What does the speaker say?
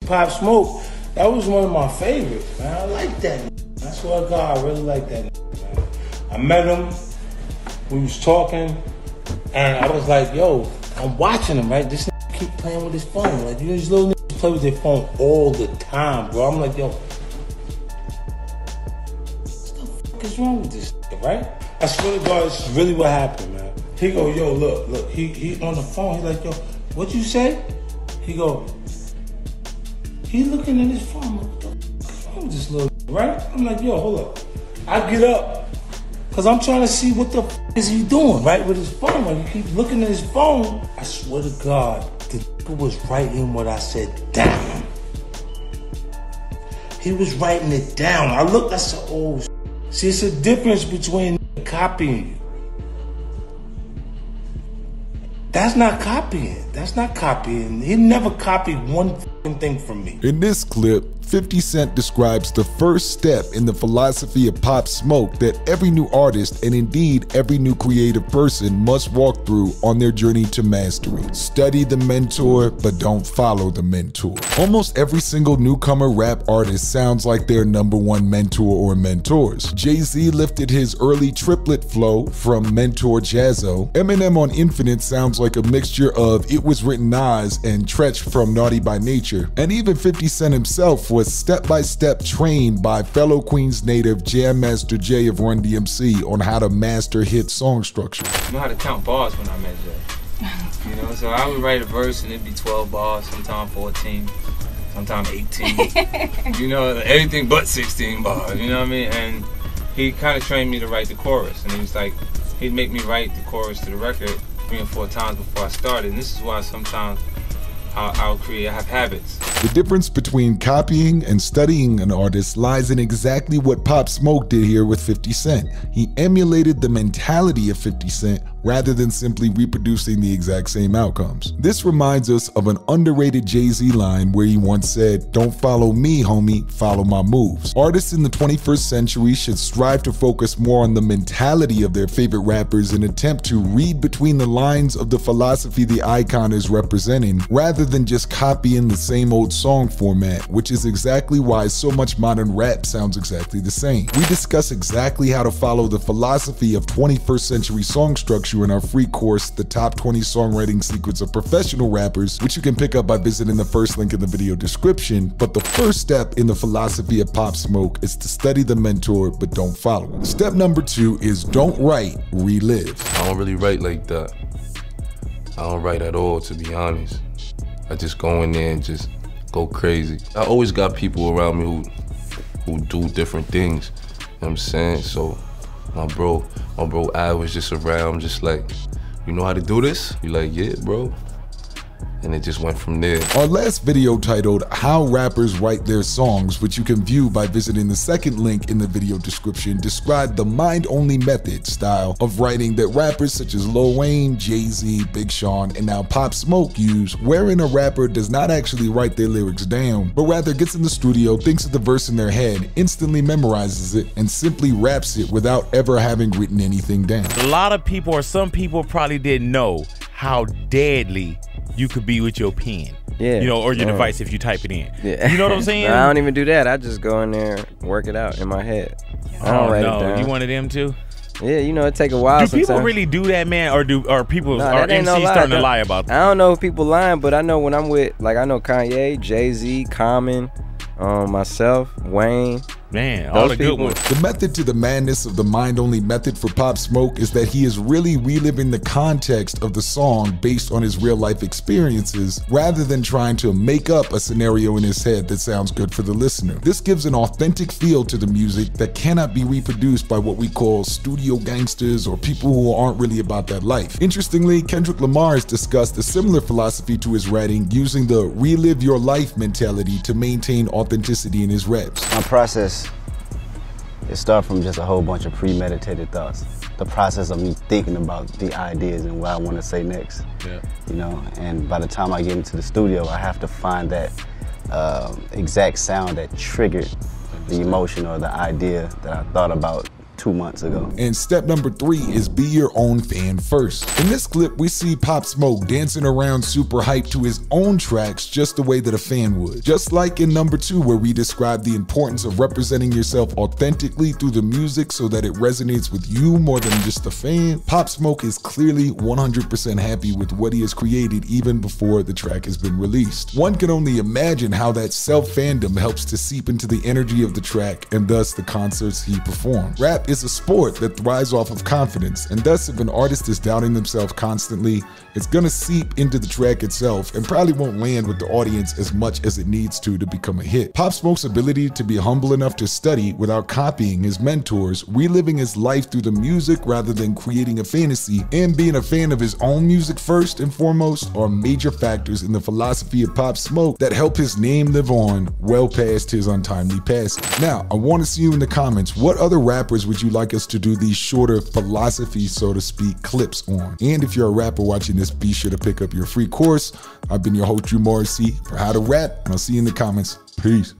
Pop Smoke, that was one of my favorites, man. I like that. I swear to God, I really like that, man. I met him, we was talking, and I was like, yo, I'm watching him, right? This nigga keep playing with his phone. Like, you know, these little niggas play with their phone all the time, bro. I'm like, yo, what the fuck is wrong with this nigga, right? I swear to God, it's really what happened, man. He go, yo, look, he on the phone. He like, yo, what you say? He go, he looking at his phone. Like, what the fuck is wrong with this little nigga, right? I'm like, yo, hold up. I get up, cause I'm trying to see what the fuck is he doing, right, with his phone. Like, he keep looking at his phone. I swear to God, the nigga was writing what I said down. He was writing it down. I looked, I said, oh, see, it's a difference between copying you. That's not copying. That's not copying. He never copied one thing from me. In this clip, 50 Cent describes the first step in the philosophy of Pop Smoke that every new artist, and indeed every new creative person, must walk through on their journey to mastery. Study the mentor, but don't follow the mentor. Almost every single newcomer rap artist sounds like their #1 mentor or mentors. Jay-Z lifted his early triplet flow from Mentor Jazzo. Eminem on Infinite sounds like a mixture of It Was Written Nas and Tretch from Naughty by Nature. And even 50 Cent himself was step-by-step trained by fellow Queens native Jam Master Jay of Run DMC on how to master hit song structure. I know how to count bars when I met Jay. You know, so I would write a verse and it'd be 12 bars, sometimes 14, sometimes 18. You know, everything but 16 bars, you know what I mean? And he kind of trained me to write the chorus. And he was like, he'd make me write the chorus to the record 3 or 4 times before I started. And this is why sometimes I have habits. The difference between copying and studying an artist lies in exactly what Pop Smoke did here with 50 Cent. He emulated the mentality of 50 Cent rather than simply reproducing the exact same outcomes. This reminds us of an underrated Jay-Z line where he once said, "Don't follow me, homie, follow my moves." Artists in the 21st century should strive to focus more on the mentality of their favorite rappers and attempt to read between the lines of the philosophy the icon is representing, rather than just copying the same old song format, which is exactly why so much modern rap sounds exactly the same. We discuss exactly how to follow the philosophy of 21st century song structure in our free course, The Top 20 Songwriting Secrets of Professional Rappers, which you can pick up by visiting the first link in the video description. But the first step in the philosophy of Pop Smoke is to study the mentor, but don't follow him. Step number 2 is don't write, relive. I don't really write like that. I don't write at all, to be honest. I just go in there and just go crazy. I always got people around me who do different things, you know what I'm saying? So my bro Al was just around, just like, you know how to do this? You like, yeah, bro. And it just went from there. Our last video titled How Rappers Write Their Songs, which you can view by visiting the second link in the video description, described the mind-only method style of writing that rappers such as Lil Wayne, Jay-Z, Big Sean, and now Pop Smoke use, wherein a rapper does not actually write their lyrics down, but rather gets in the studio, thinks of the verse in their head, instantly memorizes it, and simply raps it without ever having written anything down. A lot of people, or some people, probably didn't know how deadly you could be with your pen. Yeah. You know, or your device if you type it in. Yeah. You know what I'm saying? I don't even do that. I just go in there and work it out in my head. I don't write it down. You one of them too? Yeah, you know, it take a while Do sometimes. people really do that, man? Or people are MCs starting to lie about that? I don't know if people lying, but I know when I'm with, like, I know Kanye, Jay-Z, Common, myself, Wayne. Man, all the good ones. The method to the madness of the mind-only method for Pop Smoke is that he is really reliving the context of the song based on his real-life experiences, rather than trying to make up a scenario in his head that sounds good for the listener. This gives an authentic feel to the music that cannot be reproduced by what we call studio gangsters or people who aren't really about that life. Interestingly, Kendrick Lamar has discussed a similar philosophy to his writing, using the relive your life mentality to maintain authenticity in his raps. My process, it starts from just a whole bunch of premeditated thoughts. The process of me thinking about the ideas and what I want to say next. Yeah. You know, and by the time I get into the studio, I have to find that exact sound that triggered the emotion or the idea that I thought about 2 months ago. And step number 3 is be your own fan first. In this clip, we see Pop Smoke dancing around super hyped to his own tracks just the way that a fan would. Just like in number 2, where we describe the importance of representing yourself authentically through the music so that it resonates with you more than just a fan, Pop Smoke is clearly 100% happy with what he has created even before the track has been released. One can only imagine how that self-fandom helps to seep into the energy of the track and thus the concerts he performs. Rap is a sport that thrives off of confidence, and thus if an artist is doubting themselves constantly, it's gonna seep into the track itself and probably won't land with the audience as much as it needs to become a hit. Pop Smoke's ability to be humble enough to study without copying his mentors, reliving his life through the music rather than creating a fantasy, and being a fan of his own music first and foremost are major factors in the philosophy of Pop Smoke that help his name live on well past his untimely passing. Now, I want to see you in the comments. What other rappers would you like us to do these shorter philosophy, so to speak, clips on? And if you're a rapper watching this, be sure to pick up your free course. I've been your host, Drew Morrissey, for How to Rap, and I'll see you in the comments. Peace.